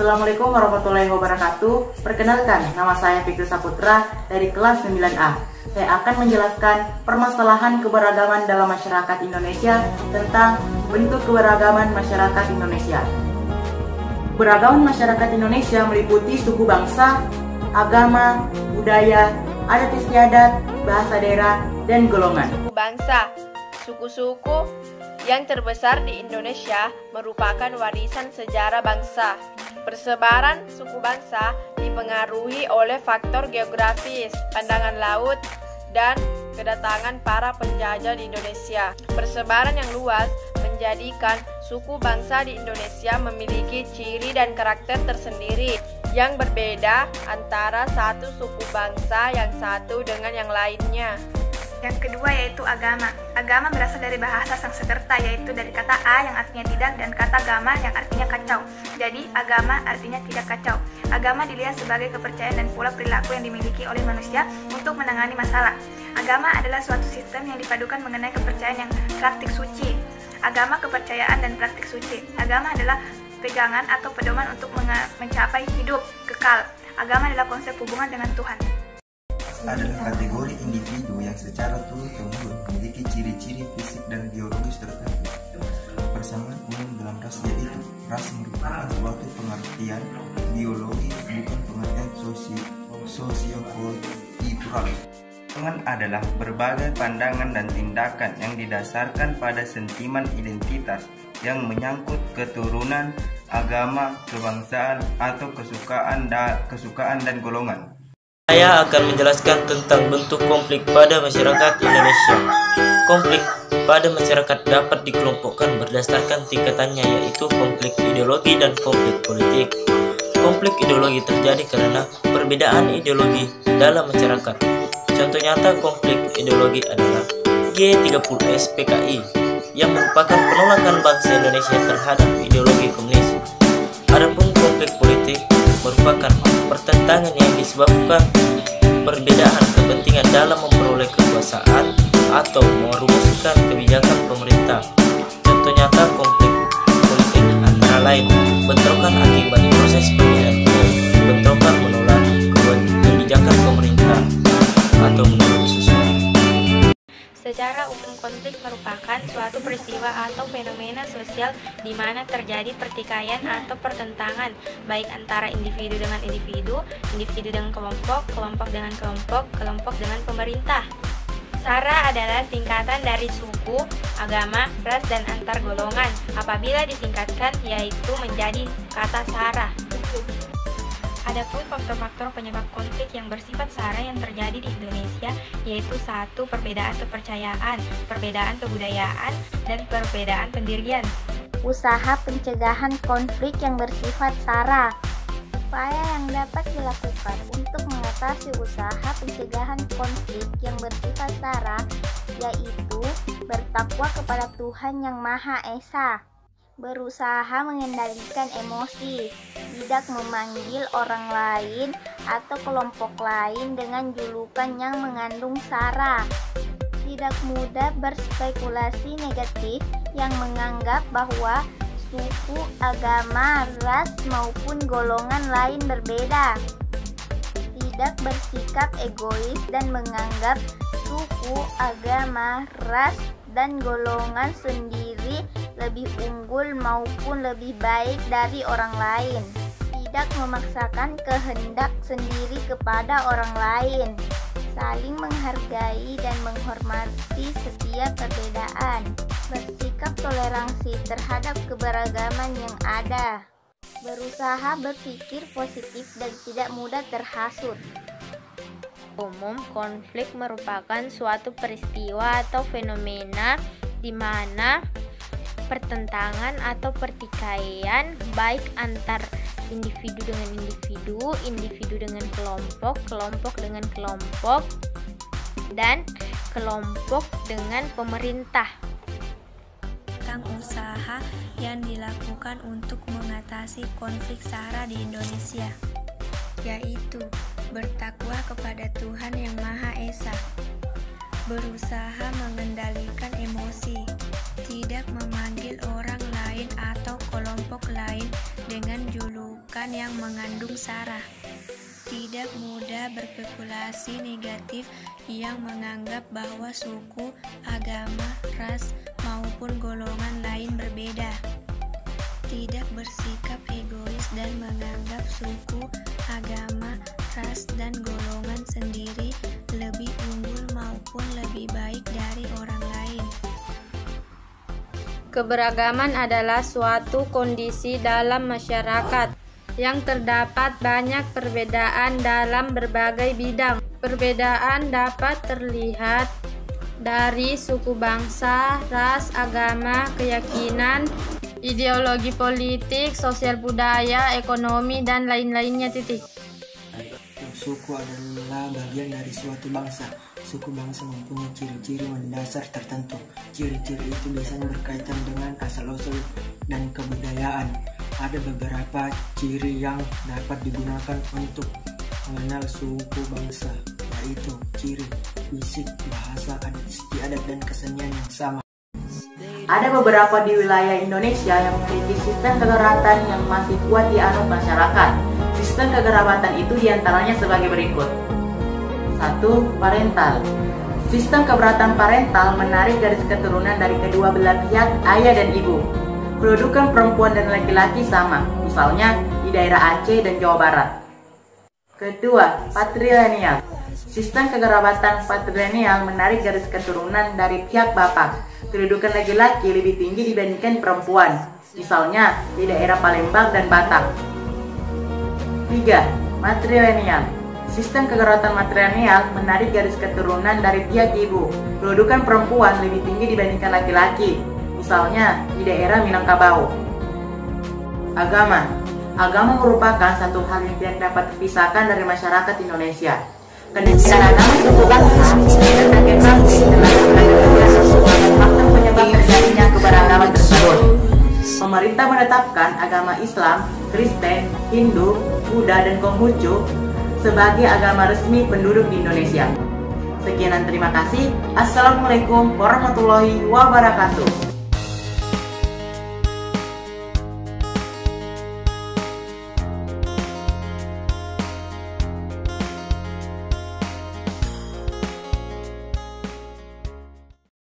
Assalamualaikum warahmatullahi wabarakatuh. Perkenalkan, nama saya Fikri Saputra dari kelas 9A. Saya akan menjelaskan permasalahan keberagaman dalam masyarakat Indonesia tentang bentuk keberagaman masyarakat Indonesia. Keberagaman masyarakat Indonesia meliputi suku bangsa, agama, budaya, adat istiadat, bahasa daerah, dan golongan. Suku bangsa, suku-suku yang terbesar di Indonesia merupakan warisan sejarah bangsa. Persebaran suku bangsa dipengaruhi oleh faktor geografis, pandangan laut, dan kedatangan para penjajah di Indonesia. Persebaran yang luas menjadikan suku bangsa di Indonesia memiliki ciri dan karakter tersendiri yang berbeda antara satu suku bangsa yang satu dengan yang lainnya. Yang kedua yaitu agama. Agama berasal dari bahasa Sanskerta, yaitu dari kata a yang artinya tidak dan kata gama yang artinya kacau. Jadi agama artinya tidak kacau. Agama dilihat sebagai kepercayaan dan pola perilaku yang dimiliki oleh manusia untuk menangani masalah. Agama adalah suatu sistem yang dipadukan mengenai kepercayaan yang praktik suci. Agama, kepercayaan, dan praktik suci. Agama adalah pegangan atau pedoman untuk mencapai hidup kekal. Agama adalah konsep hubungan dengan Tuhan. Adalah kategori individu yang secara turun-temurun memiliki ciri-ciri fisik dan biologis tertentu. Persamaan umum dalam ras yaitu ras merupakan suatu pengertian biologi, bukan pengertian sosio-kultural. Golongan adalah berbagai pandangan dan tindakan yang didasarkan pada sentimen identitas yang menyangkut keturunan, agama, kebangsaan, atau kesukaan dan golongan. Saya akan menjelaskan tentang bentuk konflik pada masyarakat Indonesia. Konflik pada masyarakat dapat dikelompokkan berdasarkan tingkatannya, yaitu konflik ideologi dan konflik politik. Konflik ideologi terjadi karena perbedaan ideologi dalam masyarakat. Contoh nyata konflik ideologi adalah G30S PKI yang merupakan penolakan bangsa Indonesia terhadap ideologi komunis. Adapun konflik politik merupakan pertentangan yang disebabkan perbedaan kepentingan dalam memperoleh kekuasaan atau merumuskan kebijakan pemerintah. Contoh nyata konflik politik antara lain bentrokan akibat proses pemilihan umum, bentrokan menolak kebijakan pemerintah, atau menurut sesuatu. Secara umum, konflik merupakan suatu peristiwa atau fenomena sosial di mana terjadi pertikaian atau pertentangan baik antara individu dengan individu, individu dengan kelompok, kelompok dengan kelompok, kelompok dengan pemerintah. SARA adalah singkatan dari suku, agama, ras, dan antar golongan. Apabila disingkatkan, yaitu menjadi kata SARA. Adapun faktor-faktor penyebab konflik yang bersifat SARA yang terjadi di Indonesia yaitu 1. Perbedaan kepercayaan, perbedaan kebudayaan, dan perbedaan pendirian. Usaha pencegahan konflik yang bersifat SARA. Upaya yang dapat dilakukan untuk mengatasi usaha pencegahan konflik yang bersifat SARA yaitu bertakwa kepada Tuhan Yang Maha Esa, berusaha mengendalikan emosi, tidak memanggil orang lain atau kelompok lain dengan julukan yang mengandung SARA, tidak mudah berspekulasi negatif yang menganggap bahwa suku, agama, ras, maupun golongan lain berbeda, tidak bersikap egois dan menganggap suku, agama, ras, dan golongan sendiri lebih unggul maupun lebih baik dari orang lain, tidak memaksakan kehendak sendiri kepada orang lain, saling menghargai dan menghormati setiap perbedaan, bersikap toleransi terhadap keberagaman yang ada, berusaha berpikir positif dan tidak mudah terhasut. Umum, konflik merupakan suatu peristiwa atau fenomena di mana pertentangan atau pertikaian baik antar individu dengan individu, individu dengan kelompok, kelompok dengan kelompok, dan kelompok dengan pemerintah. Tentang usaha yang dilakukan untuk mengatasi konflik SARA di Indonesia, yaitu bertakwa kepada Tuhan Yang Maha Esa, berusaha mengendalikan emosi, tidak memanggil orang lain lain atau kelompok lain dengan julukan yang mengandung sara. Tidak mudah berspekulasi negatif yang menganggap bahwa suku, agama, ras, maupun golongan lain berbeda. Tidak bersikap egois dan menganggap suku, agama, ras, dan golongan sendiri lebih unggul maupun lebih baik dari orang lain. Keberagaman adalah suatu kondisi dalam masyarakat yang terdapat banyak perbedaan dalam berbagai bidang. Perbedaan dapat terlihat dari suku bangsa, ras, agama, keyakinan, ideologi politik, sosial budaya, ekonomi, dan lain-lainnya. Suku adalah bagian dari suatu bangsa. Suku bangsa mempunyai ciri-ciri mendasar tertentu. Ciri-ciri itu biasanya berkaitan dengan asal-usul dan kebudayaan. Ada beberapa ciri yang dapat digunakan untuk mengenal suku bangsa, yaitu ciri fisik, bahasa, adat istiadat, dan kesenian yang sama. Ada beberapa di wilayah Indonesia yang memiliki sistem kekerabatan yang masih kuat dianut masyarakat. Sistem kekerabatan itu diantaranya sebagai berikut. 1. Parental. Sistem kekerabatan parental menarik garis keturunan dari kedua belah pihak ayah dan ibu. Kedudukan perempuan dan laki-laki sama, misalnya di daerah Aceh dan Jawa Barat. Kedua, patrilineal. Sistem kekerabatan patrilineal menarik garis keturunan dari pihak bapak. Kedudukan laki-laki lebih tinggi dibandingkan perempuan, misalnya di daerah Palembang dan Batak. 3. Matrilineal. Sistem kekerabatan matrilineal menarik garis keturunan dari pihak ibu. Kedudukan perempuan lebih tinggi dibandingkan laki-laki, misalnya di daerah Minangkabau. Agama. Agama merupakan satu hal yang tidak dapat terpisahkan dari masyarakat Indonesia. Keniscayaan agama suku bangsa dan agama adalah faktor penyebab terjadinya keberagaman tersebut. Pemerintah menetapkan agama Islam, Kristen, Hindu, Buddha, dan Konghucu sebagai agama resmi penduduk di Indonesia. Sekian dan terima kasih. Assalamualaikum warahmatullahi wabarakatuh.